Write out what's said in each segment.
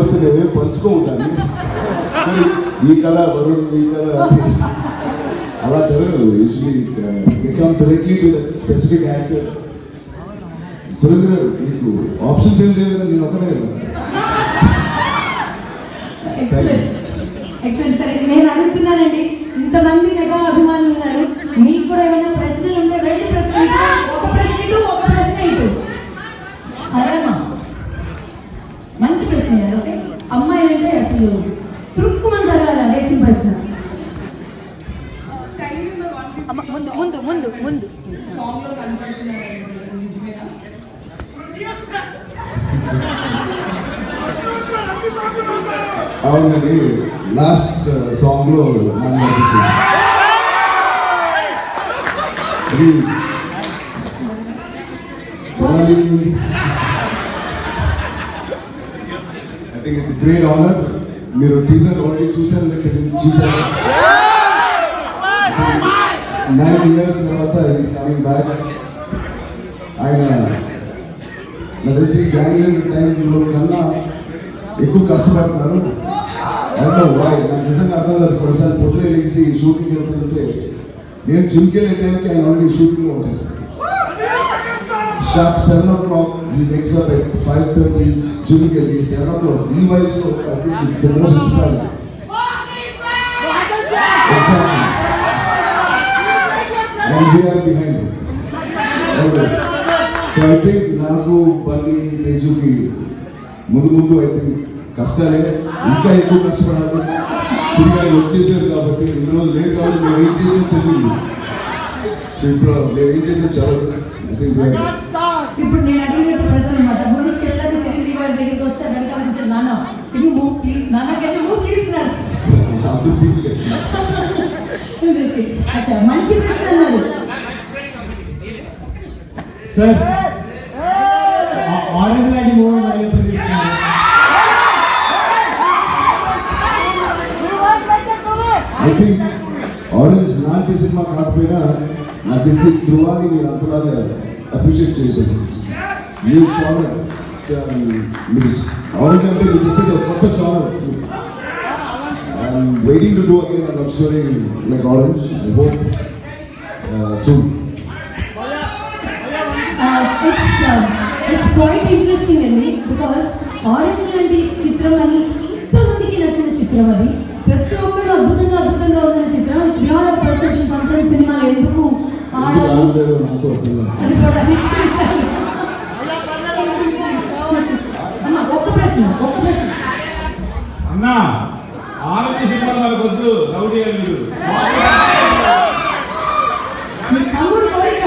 వస్తే నేను పంచుకో ఉంటాను. ఈ కళ వరుణ్, ఈ కళ అలా జరగదు. Usually come directly to the specific actor. Surendra గారు మీకు ఆప్షన్స్ ఏం లేదు కదా, నేను ఒకటే కదా. సరే, నేను అడుగుతున్నానండి, ఇంతమంది మెగా అభిమానులు ఉన్నారు, మీకు కూడా ఏమైనా ప్రశ్నలు ఉంటే రెండు ప్రశ్నలు, ఒక ప్రశ్న ఇటు ఒక ప్రశ్న ఇటు. అదేమా మంచి ప్రశ్న. ఓకే, అమ్మాయిలు అంటే అసలు సురుక్కుమని జరగాలి వేసిన ప్రశ్న. ముందు ముందు ముందు ముందు అవునండి, లాస్ట్ సాంగ్ లో నన్ను నటించేసి I think it's a great honor. మీరు టీజర్ ఆల్రెడీ చూసారు. 9 years తర్వాత ఈస్ కమింగ్ బ్యాక్. ఆయన నాకు తెలిసి గ్యాంగ్లీన్ టైంలో కన్నా ఎక్కువ కష్టపడుతున్నారు. అవును, నాకు నిజంగా అర్థం కాదు. కొన్నిసార్లు పొద్దున లేచి షూటింగ్ వెళ్తుంటే నేను జిమ్కి వెళ్ళే టైంకి ఆయన ఆల్రెడీ షూటింగ్లో ఉంటాను. Sharp 7 o'clock he wakes up at 5:30 జిమ్కి వెళ్ళి 7 o'clock. ఈ వయసులో I think it's the most inspiring. Exactly. And we are behind him. Always. So I think నాకు బన్నీ తేజుకి ముందు I think కష్టాలే ఇంకా ఎక్కువ కష్టపడాలి. తిరిగి వచ్చేసారు కాబట్టి ఇన్ని రోజులు లేదు కాబట్టి మేము ఏం చేసాం చదివింది. సో ఇప్పుడు మేము ఏం చేసాం చదవదు. ఇప్పుడు నేను అడిగినట్టు ప్రశ్న అనమాట. మూడు స్టెప్లకు చిరంజీవి గారి దగ్గరికి వస్తే వెనకాల నుంచి నాన్న కెన్ యు మూవ్ ప్లీజ్, నాన్న కెన్ యు మూవ్ ప్లీజ్ అన్నారు. అచ్చా, మంచి ప్రశ్న అన్నారు సార్. ఆరెంజ్ లాంటి మూవీ ఐ థింక్ ఆరెంజ్ లాంటి సినిమా కాకపోయినా నాకు తెలిసి ధ్రువాన్ని మీరు అంతలాగా అప్రిషియేట్ చేశారు. మీరు చానల్ మీరు ఆరెంజ్ అంటే మీరు చెప్పేది ఒక కొత్త channel. I'm waiting to do again a love story like orange. I hope soon. It's quite interesting అండి, బికాస్ ఆరెంజ్ లాంటి చిత్రం అని ఇంతమందికి నచ్చిన చిత్రం అది. ప్రతి ఒక్కరు అద్భుతంగా ఉన్న చిత్రం. It's beyond of perception. Sometimes సినిమాలు ఎందుకు ఆడాలి అది కూడా అమ్మా. ఒక్క ప్రశ్న అన్నా, ఆరోగ్య సినిమా వాళ్ళకి వద్దు, రౌడీ అల్లుడు తమ్ముడు కోరిక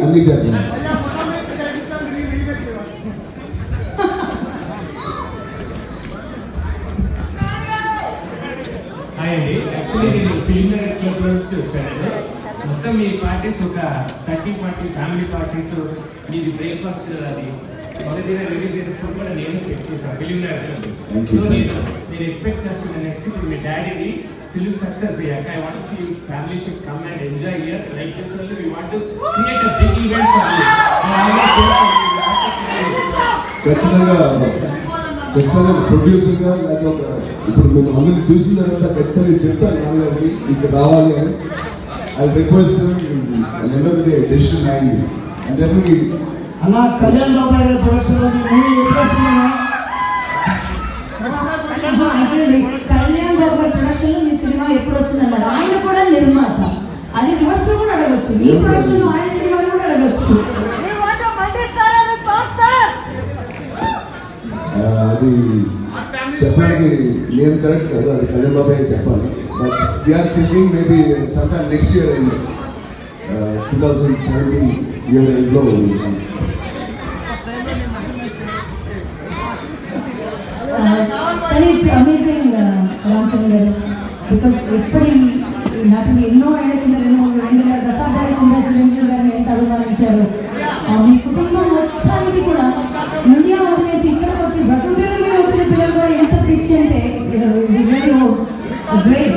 అన్ని చేద్దాం. అండి, యాక్చువల్లీ నేను ఫిల్మ్ క్లబ్ నుంచి వచ్చానండి. మొత్తం మీ పార్టీస్ ఒక 30-40 ఫ్యామిలీ పార్టీస్. మీది బ్రేక్ఫాస్ట్ అది మొదటి రిలీజ్ అయినప్పుడు కూడా నేను సెట్ చేశాను ఫిల్మ్ క్లబ్. సో నేను ఎక్స్పెక్ట్ చేస్తున్నాను నెక్స్ట్ ఇప్పుడు మీ డాడీది ఫిల్మ్ సక్సెస్ అయ్యాక I want to see family should come and enjoy here like this. We want to create a big event for you. ఖచ్చితంగా ప్రొడ్యూసర్గా లేక ఇప్పుడు మేము అందరినీ చూసిన తర్వాత ఖచ్చితంగా చెప్తాను నాన్నగారికి ఇక్కడ రావాలి అని. ఐ రిక్వెస్ట్ డెసిషన్ అయింది. అండ్ డెఫినెట్లీ అలా కళ్యాణ్ బాబాయ్ గారి ప్రొడక్షన్ మూవీ ఎప్పుడొస్తున్నామా? కళ్యాణ్ బాబు గారి ప్రొడక్షన్ లో మీ సినిమా ఎప్పుడు వస్తుందన్నారు. ఆయన కూడా నిర్మాత. అది రివర్స్ లో కూడా అడగచ్చు. మీ ప్రొడక్షన్ ఆయన సినిమాలు కూడా అడగచ్చు. అది చెప్పడానికి నేను కరెక్ట్ కాదు, అది కళ్యాణ్ బాబాయ్ చెప్పాలి. But we're thinking maybe sometime next year and 2017 year ఎండ్లో. కానీ ఇట్స్ అమేజింగ్ రామచంద్ర గారు, బికాస్ ఎప్పటి నాకు ఎన్నో ఏళ్ళ కింద 2 దశాబ్దాల కింద చిరంజీవి గారిని ఎంత అభిమానించారు. మీ కుటుంబం మొత్తానికి కూడా ఇండియా వదిలేసి ఇక్కడికి వచ్చి బతుకుల మీద వచ్చిన పిల్లలు కూడా ఎంత పిచ్చి అంటే గ్రేట్.